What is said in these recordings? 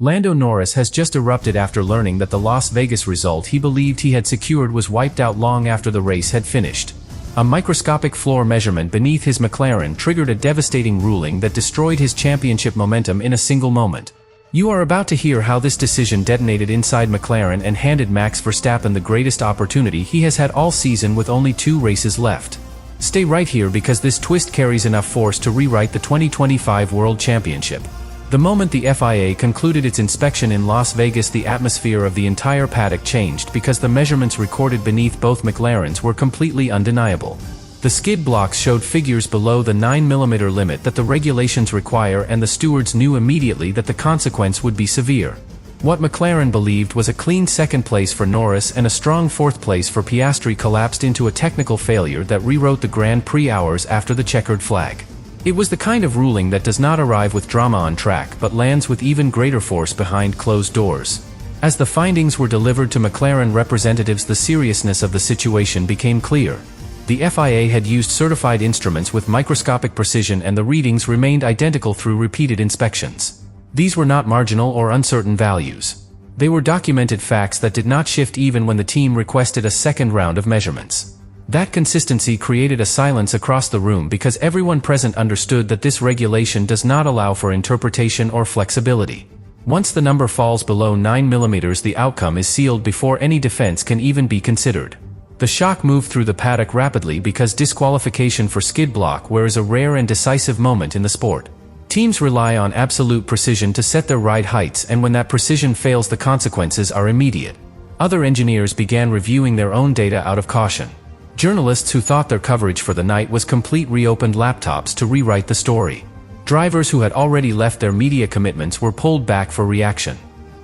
Lando Norris has just erupted after learning that the Las Vegas result he believed he had secured was wiped out long after the race had finished. A microscopic floor measurement beneath his McLaren triggered a devastating ruling that destroyed his championship momentum in a single moment. You are about to hear how this decision detonated inside McLaren and handed Max Verstappen the greatest opportunity he has had all season with only 2 races left. Stay right here because this twist carries enough force to rewrite the 2025 World Championship. The moment the FIA concluded its inspection in Las Vegas, the atmosphere of the entire paddock changed because the measurements recorded beneath both McLarens were completely undeniable. The skid blocks showed figures below the 9mm limit that the regulations require, and the stewards knew immediately that the consequence would be severe. What McLaren believed was a clean second place for Norris and a strong fourth place for Piastri collapsed into a technical failure that rewrote the Grand Prix hours after the checkered flag. It was the kind of ruling that does not arrive with drama on track but lands with even greater force behind closed doors. As the findings were delivered to McLaren representatives, the seriousness of the situation became clear. The FIA had used certified instruments with microscopic precision, and the readings remained identical through repeated inspections. These were not marginal or uncertain values. They were documented facts that did not shift even when the team requested a second round of measurements. That consistency created a silence across the room because everyone present understood that this regulation does not allow for interpretation or flexibility. Once the number falls below 9mm, the outcome is sealed before any defense can even be considered. The shock moved through the paddock rapidly because disqualification for skid block wear is a rare and decisive moment in the sport. Teams rely on absolute precision to set their ride heights, and when that precision fails, the consequences are immediate. Other engineers began reviewing their own data out of caution. Journalists who thought their coverage for the night was complete reopened laptops to rewrite the story. Drivers who had already left their media commitments were pulled back for reaction.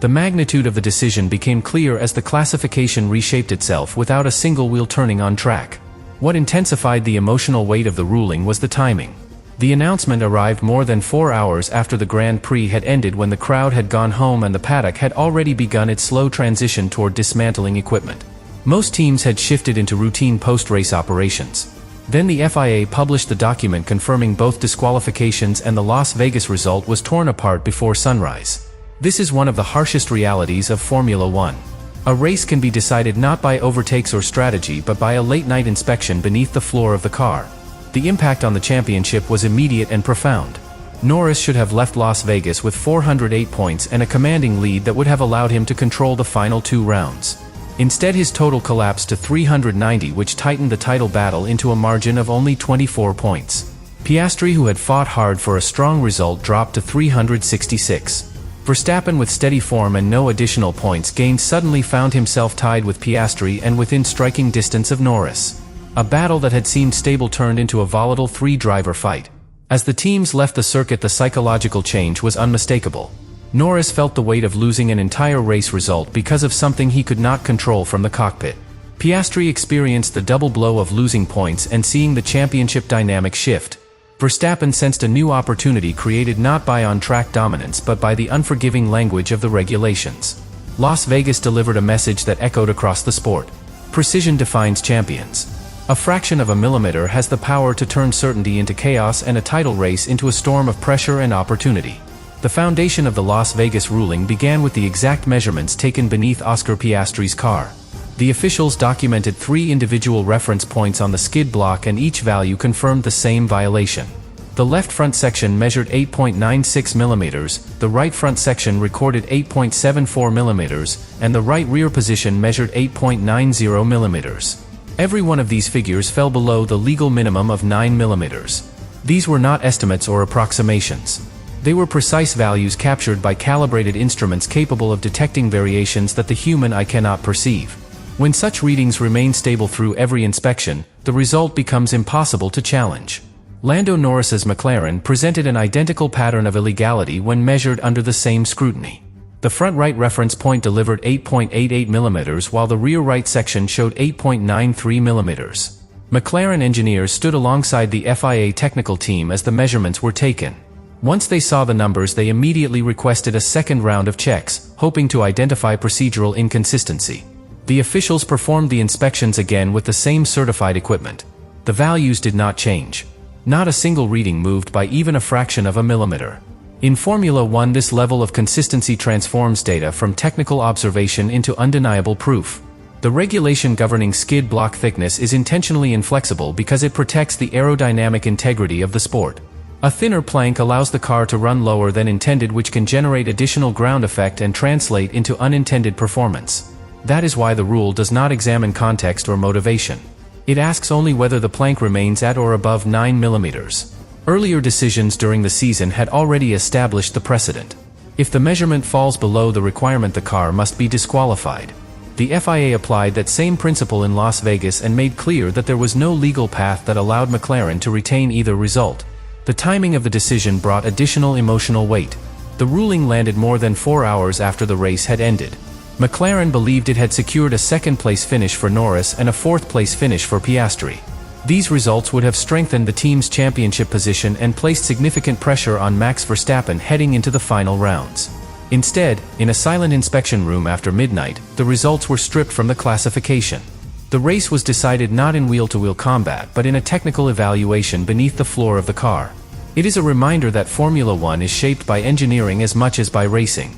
The magnitude of the decision became clear as the classification reshaped itself without a single wheel turning on track. What intensified the emotional weight of the ruling was the timing. The announcement arrived more than 4 hours after the Grand Prix had ended, when the crowd had gone home and the paddock had already begun its slow transition toward dismantling equipment. Most teams had shifted into routine post-race operations. Then the FIA published the document confirming both disqualifications, and the Las Vegas result was torn apart before sunrise. This is one of the harshest realities of Formula One. A race can be decided not by overtakes or strategy but by a late-night inspection beneath the floor of the car. The impact on the championship was immediate and profound. Norris should have left Las Vegas with 408 points and a commanding lead that would have allowed him to control the final 2 rounds. Instead, his total collapsed to 390, which tightened the title battle into a margin of only 24 points. Piastri, who had fought hard for a strong result, dropped to 366. Verstappen, with steady form and no additional points gained, suddenly found himself tied with Piastri and within striking distance of Norris. A battle that had seemed stable turned into a volatile 3-driver fight. As the teams left the circuit, the psychological change was unmistakable. Norris felt the weight of losing an entire race result because of something he could not control from the cockpit. Piastri experienced the double blow of losing points and seeing the championship dynamic shift. Verstappen sensed a new opportunity created not by on-track dominance but by the unforgiving language of the regulations. Las Vegas delivered a message that echoed across the sport. Precision defines champions. A fraction of a millimeter has the power to turn certainty into chaos and a title race into a storm of pressure and opportunity. The foundation of the Las Vegas ruling began with the exact measurements taken beneath Oscar Piastri's car. The officials documented 3 individual reference points on the skid block, and each value confirmed the same violation. The left front section measured 8.96 mm, the right front section recorded 8.74 mm, and the right rear position measured 8.90 mm. Every one of these figures fell below the legal minimum of 9 mm. These were not estimates or approximations. They were precise values captured by calibrated instruments capable of detecting variations that the human eye cannot perceive. When such readings remain stable through every inspection, the result becomes impossible to challenge. Lando Norris's McLaren presented an identical pattern of illegality when measured under the same scrutiny. The front right reference point delivered 8.88 mm while the rear right section showed 8.93 mm. McLaren engineers stood alongside the FIA technical team as the measurements were taken. Once they saw the numbers, they immediately requested a second round of checks, hoping to identify procedural inconsistency. The officials performed the inspections again with the same certified equipment. The values did not change. Not a single reading moved by even a fraction of a millimeter. In Formula One, this level of consistency transforms data from technical observation into undeniable proof. The regulation governing skid block thickness is intentionally inflexible because it protects the aerodynamic integrity of the sport. A thinner plank allows the car to run lower than intended, which can generate additional ground effect and translate into unintended performance. That is why the rule does not examine context or motivation. It asks only whether the plank remains at or above 9 mm. Earlier decisions during the season had already established the precedent. If the measurement falls below the requirement, the car must be disqualified. The FIA applied that same principle in Las Vegas and made clear that there was no legal path that allowed McLaren to retain either result. The timing of the decision brought additional emotional weight. The ruling landed more than 4 hours after the race had ended. McLaren believed it had secured a second-place finish for Norris and a fourth-place finish for Piastri. These results would have strengthened the team's championship position and placed significant pressure on Max Verstappen heading into the final rounds. Instead, in a silent inspection room after midnight, the results were stripped from the classification. The race was decided not in wheel-to-wheel combat but in a technical evaluation beneath the floor of the car. It is a reminder that Formula One is shaped by engineering as much as by racing.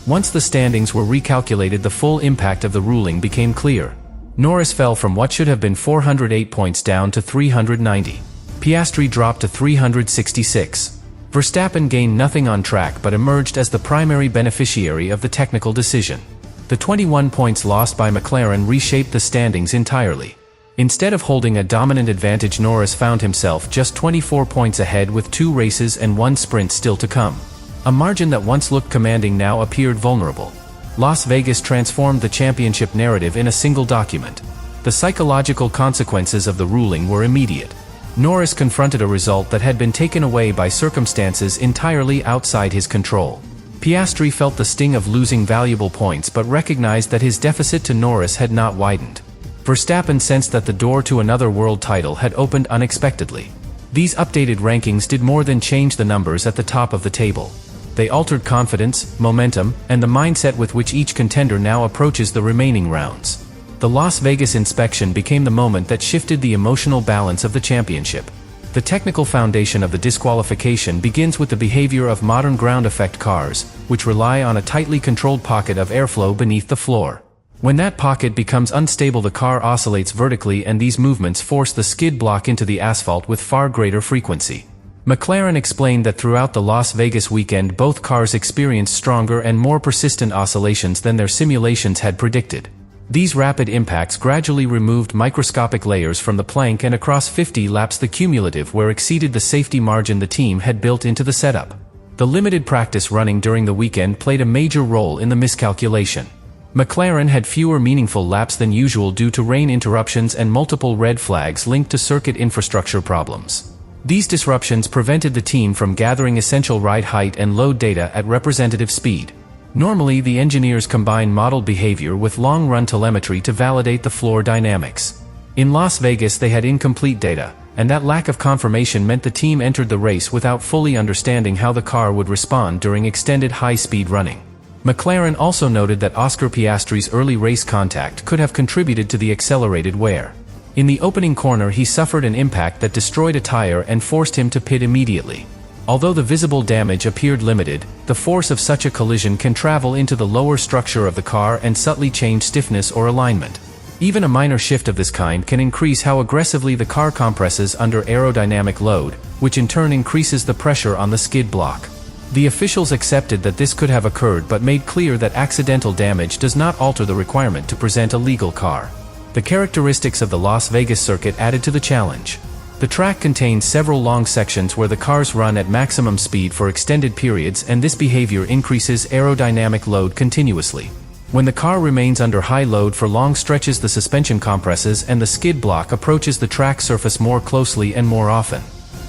Once the standings were recalculated, the full impact of the ruling became clear. Norris fell from what should have been 408 points down to 390. Piastri dropped to 366. Verstappen gained nothing on track but emerged as the primary beneficiary of the technical decision. The 21 points lost by McLaren reshaped the standings entirely. Instead of holding a dominant advantage, Norris found himself just 24 points ahead with 2 races and 1 sprint still to come. A margin that once looked commanding now appeared vulnerable. Las Vegas transformed the championship narrative in a single document. The psychological consequences of the ruling were immediate. Norris confronted a result that had been taken away by circumstances entirely outside his control. Piastri felt the sting of losing valuable points but recognized that his deficit to Norris had not widened. Verstappen sensed that the door to another world title had opened unexpectedly. These updated rankings did more than change the numbers at the top of the table. They altered confidence, momentum, and the mindset with which each contender now approaches the remaining rounds. The Las Vegas inspection became the moment that shifted the emotional balance of the championship. The technical foundation of the disqualification begins with the behavior of modern ground effect cars, which rely on a tightly controlled pocket of airflow beneath the floor. When that pocket becomes unstable, the car oscillates vertically, and these movements force the skid block into the asphalt with far greater frequency. McLaren explained that throughout the Las Vegas weekend, both cars experienced stronger and more persistent oscillations than their simulations had predicted. These rapid impacts gradually removed microscopic layers from the plank, and across 50 laps the cumulative wear exceeded the safety margin the team had built into the setup. The limited practice running during the weekend played a major role in the miscalculation. McLaren had fewer meaningful laps than usual due to rain interruptions and multiple red flags linked to circuit infrastructure problems. These disruptions prevented the team from gathering essential ride height and load data at representative speed. Normally, the engineers combine modeled behavior with long-run telemetry to validate the floor dynamics. In Las Vegas, they had incomplete data, and that lack of confirmation meant the team entered the race without fully understanding how the car would respond during extended high-speed running. McLaren also noted that Oscar Piastri's early race contact could have contributed to the accelerated wear. In the opening corner, he suffered an impact that destroyed a tire and forced him to pit immediately. Although the visible damage appeared limited, the force of such a collision can travel into the lower structure of the car and subtly change stiffness or alignment. Even a minor shift of this kind can increase how aggressively the car compresses under aerodynamic load, which in turn increases the pressure on the skid block. The officials accepted that this could have occurred but made clear that accidental damage does not alter the requirement to present a legal car. The characteristics of the Las Vegas circuit added to the challenge. The track contains several long sections where the cars run at maximum speed for extended periods, and this behavior increases aerodynamic load continuously. When the car remains under high load for long stretches, the suspension compresses and the skid block approaches the track surface more closely and more often.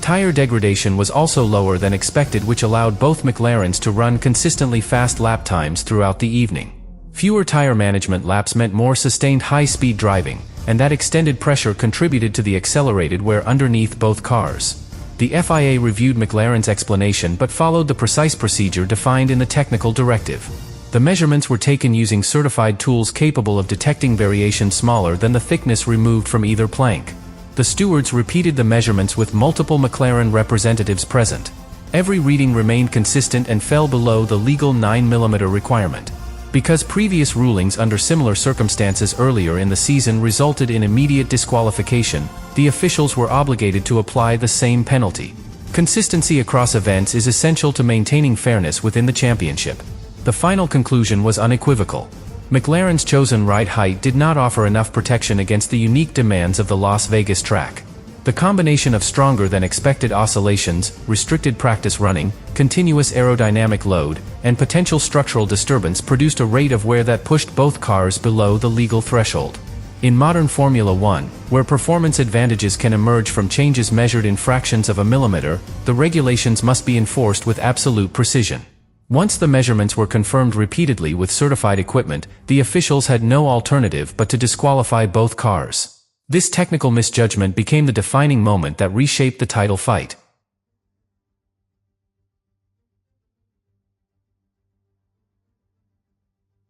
Tire degradation was also lower than expected, which allowed both McLarens to run consistently fast lap times throughout the evening. Fewer tire management laps meant more sustained high-speed driving, and that extended pressure contributed to the accelerated wear underneath both cars. The FIA reviewed McLaren's explanation but followed the precise procedure defined in the technical directive. The measurements were taken using certified tools capable of detecting variations smaller than the thickness removed from either plank. The stewards repeated the measurements with multiple McLaren representatives present. Every reading remained consistent and fell below the legal 9mm requirement. Because previous rulings under similar circumstances earlier in the season resulted in immediate disqualification, the officials were obligated to apply the same penalty. Consistency across events is essential to maintaining fairness within the championship. The final conclusion was unequivocal. McLaren's chosen ride height did not offer enough protection against the unique demands of the Las Vegas track. The combination of stronger than expected oscillations, restricted practice running, continuous aerodynamic load, and potential structural disturbance produced a rate of wear that pushed both cars below the legal threshold. In modern Formula One, where performance advantages can emerge from changes measured in fractions of a millimeter, the regulations must be enforced with absolute precision. Once the measurements were confirmed repeatedly with certified equipment, the officials had no alternative but to disqualify both cars. This technical misjudgment became the defining moment that reshaped the title fight.